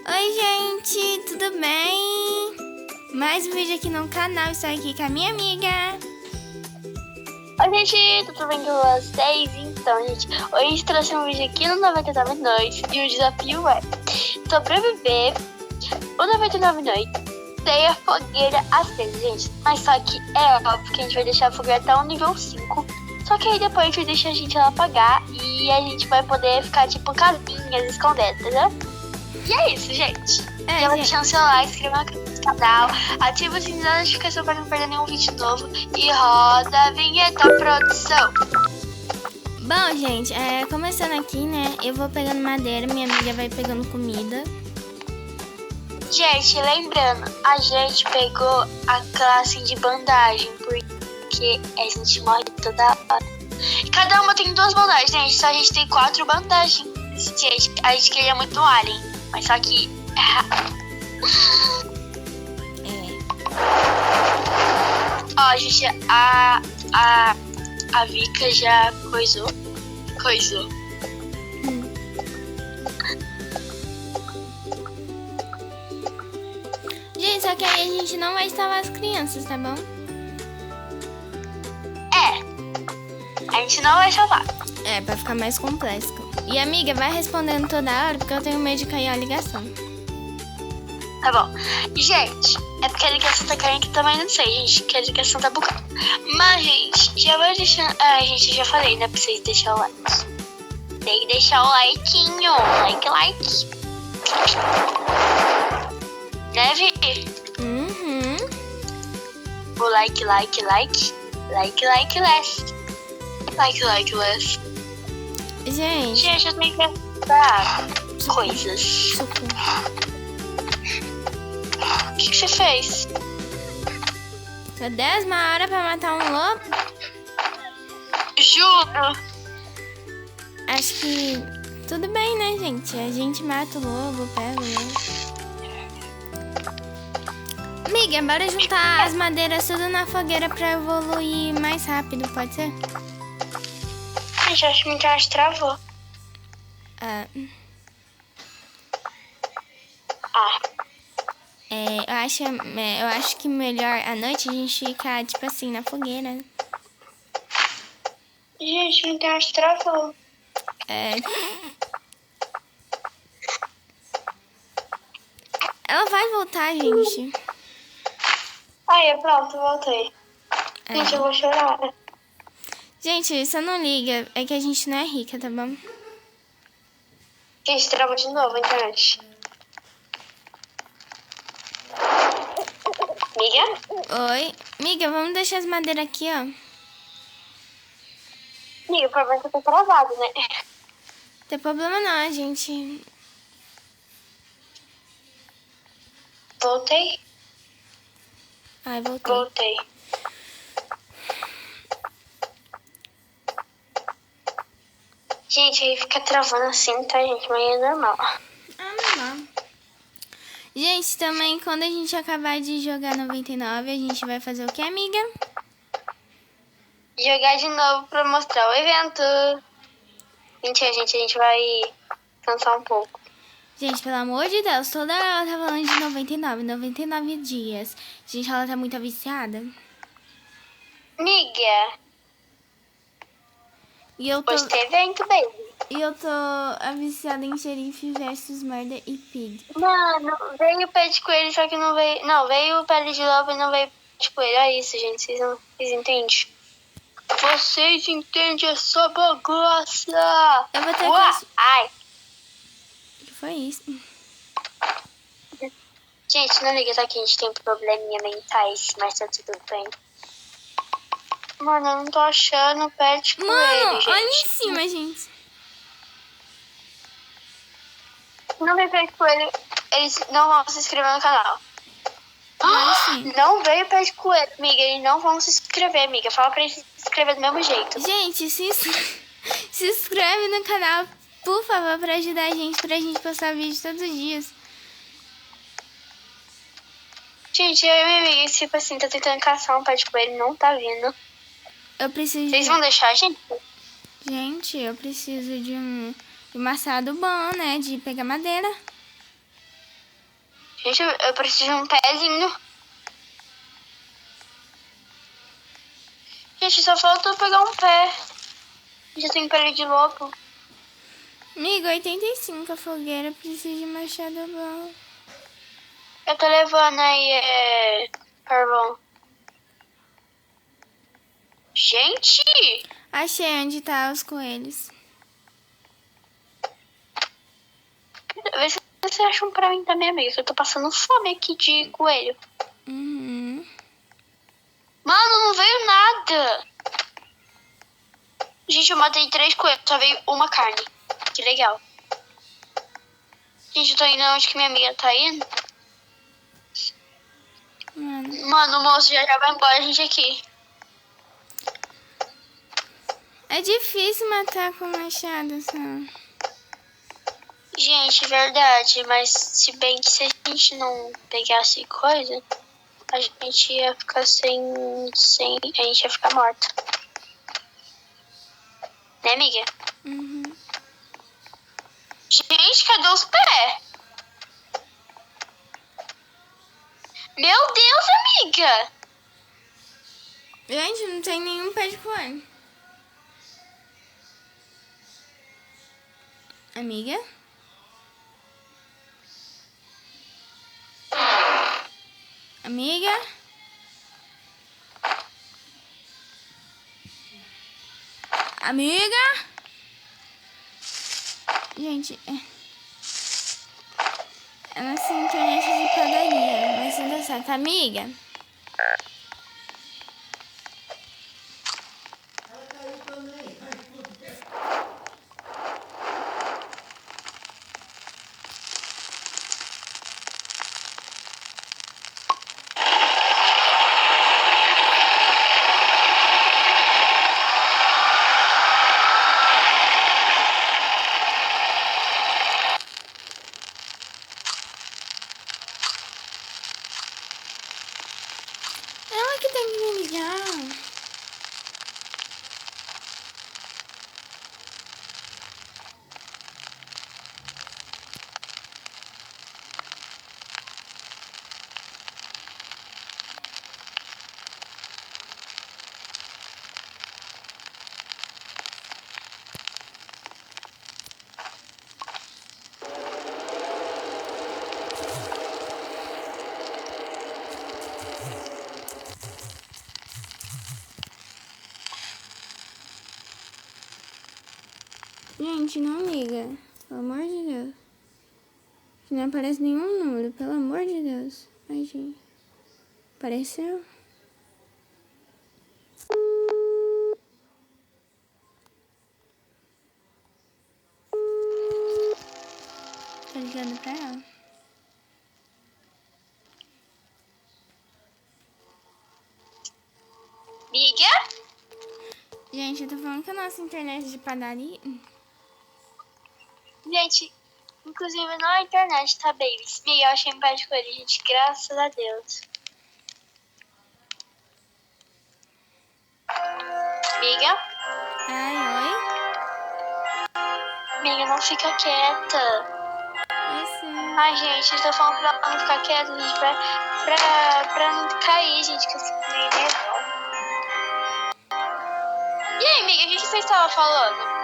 Oi, gente, tudo bem? Mais um vídeo aqui no canal, estou aqui com a minha amiga. Oi, gente, tudo bem com vocês? Então, gente, hoje a gente trouxe um vídeo aqui no 99 Noites e o desafio é sobreviver o 99 Noites sem a fogueira acesa, gente. Mas só que é óbvio que a gente vai deixar a fogueira até o nível 5. Só que aí depois a gente deixa a gente ela apagar e a gente vai poder ficar tipo casinhas escondidas, entendeu? E é isso, gente. Já vai deixar o seu like, se inscreva no canal, ativa o sininho da notificação para não perder nenhum vídeo novo e roda a vinheta, produção. Bom, gente, começando aqui, né? Eu vou pegando madeira, minha amiga vai pegando comida. Gente, lembrando, a gente pegou a classe de bandagem, porque a gente morre toda hora. Cada uma tem 2 bandagens, gente, só a gente tem 4 bandagens. Gente, a gente queria muito um alien, mas só que... Ó, gente, a Vika já coisou. Gente, só que aí a gente não vai salvar as crianças, tá bom? A gente não vai salvar. Pra ficar mais complexo. E amiga, vai respondendo toda hora, porque eu tenho medo de cair a ligação. Tá bom. Gente, é porque a ligação tá caindo que também não sei, gente, que a ligação tá bugando. Mas, gente, já vai deixando... gente, eu já falei, né, pra vocês deixarem o like. Tem que deixar o likeinho. Like. Né, Vi? Uhum. O like, less. Less. Gente, eu tenho que comprar coisas. socorro. O que você fez? Só 10 uma hora pra matar um lobo? Juro. Acho que tudo bem, né, gente? A gente mata o lobo, pega o lobo. Amiga, bora juntar as madeiras tudo na fogueira pra evoluir mais rápido, pode ser? Gente, eu acho que minha internet travou. Eu acho que melhor à noite a gente ficar, tipo assim, na fogueira. Gente, minha internet travou. Ela vai voltar, gente. Aí, pronto, voltei. Gente, eu vou chorar. Gente, você não liga, é que a gente não é rica, tá bom? Gente, travou de novo a internet. Amiga? Oi. Amiga, vamos deixar as madeiras aqui, ó. Amiga, o problema é que eu tô travado, né? Não tem problema não, gente. Voltei? Ai, voltei. Voltei. Gente, aí fica travando assim, tá, gente? Mas é normal. Normal. Gente, também quando a gente acabar de jogar 99, a gente vai fazer o que, amiga? Jogar de novo pra mostrar o evento. Mentira, gente, a gente vai cansar um pouco. Gente, pelo amor de Deus, toda hora ela tá falando de 99 dias. Gente, ela tá muito viciada. Amiga, E eu tô... hoje tem evento, baby. E eu tô viciada em Xerife versus Murder e Pig. Mano, veio o pé de coelho, só que não veio... Não, veio o pé de lobo e não veio o pé de coelho. É isso, gente, vocês entendem? Vocês entendem essa bagaça? Eu vou ter que... Ai. O que foi isso? Gente, não liga, só que a gente tem probleminha mentais, mas tá tudo bem. Mano, eu não tô achando o pé de coelho, Mano, gente. olha em cima, gente. Não veio pé de coelho, eles não vão se inscrever no canal. Não veio pé de coelho, amiga, eles não vão se inscrever, amiga. Fala pra eles se inscrever do mesmo jeito. Gente, se inscreve no canal, por favor, pra ajudar a gente, pra gente postar vídeo todos os dias. Gente, eu e minha amiga, tipo assim, tá tentando caçar um pé de coelho, não tá vindo. Eu preciso Vocês vão deixar a gente? Gente, eu preciso de um machado bom, né? De pegar madeira. Gente, eu preciso de um pezinho. Gente, só falta eu pegar um pé. Já tem pele de lobo. Amigo, 85 a fogueira, precisa de machado bom. Eu tô levando aí, carvão. Gente! Achei onde tá os coelhos. Vê se você acha um pra mim também, amiga. Que eu tô passando fome aqui de coelho. Uhum. Mano, não veio nada. Gente, eu matei 3 coelhos. Só veio uma carne. Que legal. Gente, eu tô indo onde que minha amiga tá indo. Mano, o moço já vai embora, a gente aqui. É difícil matar com machado, sabe? Gente, verdade. Mas se bem que se a gente não pegasse coisa, a gente ia ficar sem... A gente ia ficar morta. Né, amiga? Uhum. Gente, cadê os pés? Meu Deus, amiga! Gente, não tem nenhum pé de coelho. Amiga? Amiga? Amiga? Gente, é nossa internet de padaria. Vai ser dar certo. Amiga? Ela que tem que me ligar. Gente, não liga. Pelo amor de Deus. Que não aparece nenhum número. Pelo amor de Deus. Ai, gente. Apareceu? Tô ligando pra ela. Amiga? Gente, eu tô falando que a nossa internet de padaria... Gente, inclusive na internet, tá, babies? Amiga, eu achei um pé de coelho, gente. Graças a Deus. Amiga? Ai, oi? Amiga, não fica quieta. Eu sei. Ai, gente, eu tô falando pra ela não ficar quieta, gente, pra não cair, gente, que eu fico meio nervosa. E aí, amiga, o que você estava falando?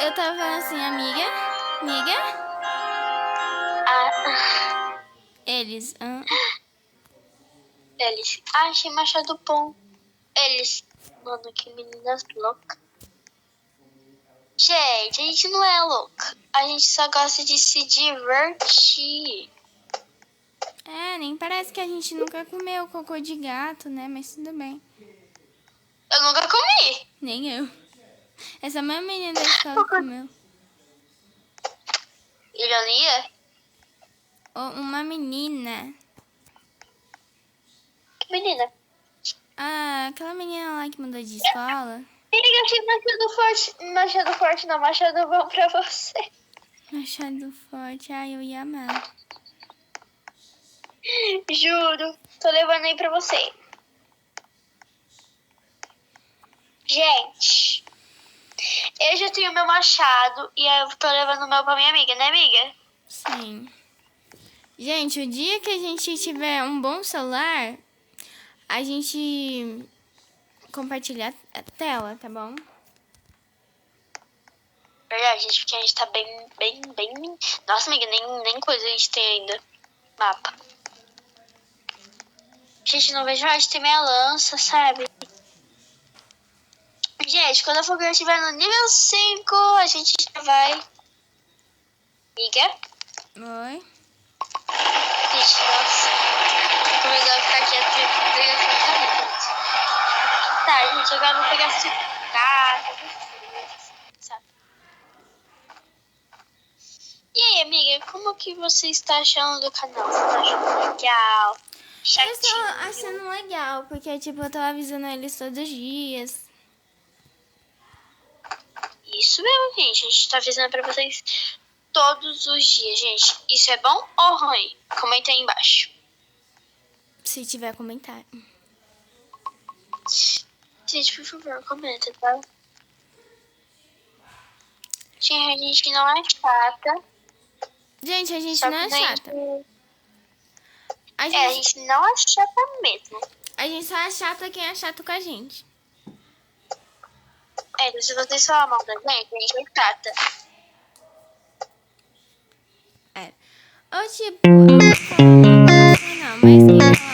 Eu tava falando assim, amiga? Amiga? Ah, Eles. eles. Ah, achei machado bom. Eles. Mano, que meninas loucas. Gente, a gente não é louca. A gente só gosta de se divertir. É, nem parece que a gente nunca comeu cocô de gato, né? Mas tudo bem. Eu nunca comi. Nem eu. Essa mesma menina da escola comeu. Ironia? Uma menina. Que menina? Ah, aquela menina lá que mudou de escola. Amiga, eu achei machado forte. Machado forte não, machado bom pra você. Machado forte. Ai, eu ia amar. Juro. Tô levando aí pra você. Gente, eu já tenho meu machado e eu tô levando o meu pra minha amiga, né, amiga? Sim. Gente, o dia que a gente tiver um bom celular, a gente compartilha a tela, tá bom? Verdade, gente, porque a gente tá bem. Nossa, amiga, nem coisa a gente tem ainda. Mapa. Gente, não vejo a hora de ter minha lança, sabe? Gente, quando a fogueira estiver no nível 5, a gente já vai. Amiga? Oi? Gente, nossa. Começou a ficar quieto e briga com a cabeça. Tá, gente, agora eu vou pegar esse carro, sabe? E aí, amiga, como que você está achando do canal? Você tá achando legal? Eu Chatinho? estou achando legal, porque, tipo, eu tô avisando eles todos os dias. Isso mesmo, gente. A gente tá avisando pra vocês todos os dias, gente. Isso é bom ou ruim? Comenta aí embaixo. Se tiver comentário. Gente, por favor, comenta, tá? Tinha gente que não é chata. Gente, a gente Só não que é daí, chata. A a gente, gente não é chata mesmo. a gente só é chata quem é chato com a gente. Então se vocês falam mal da gente, a gente é chata. É. Ou tipo, eu vou falar um negócio, não, mas que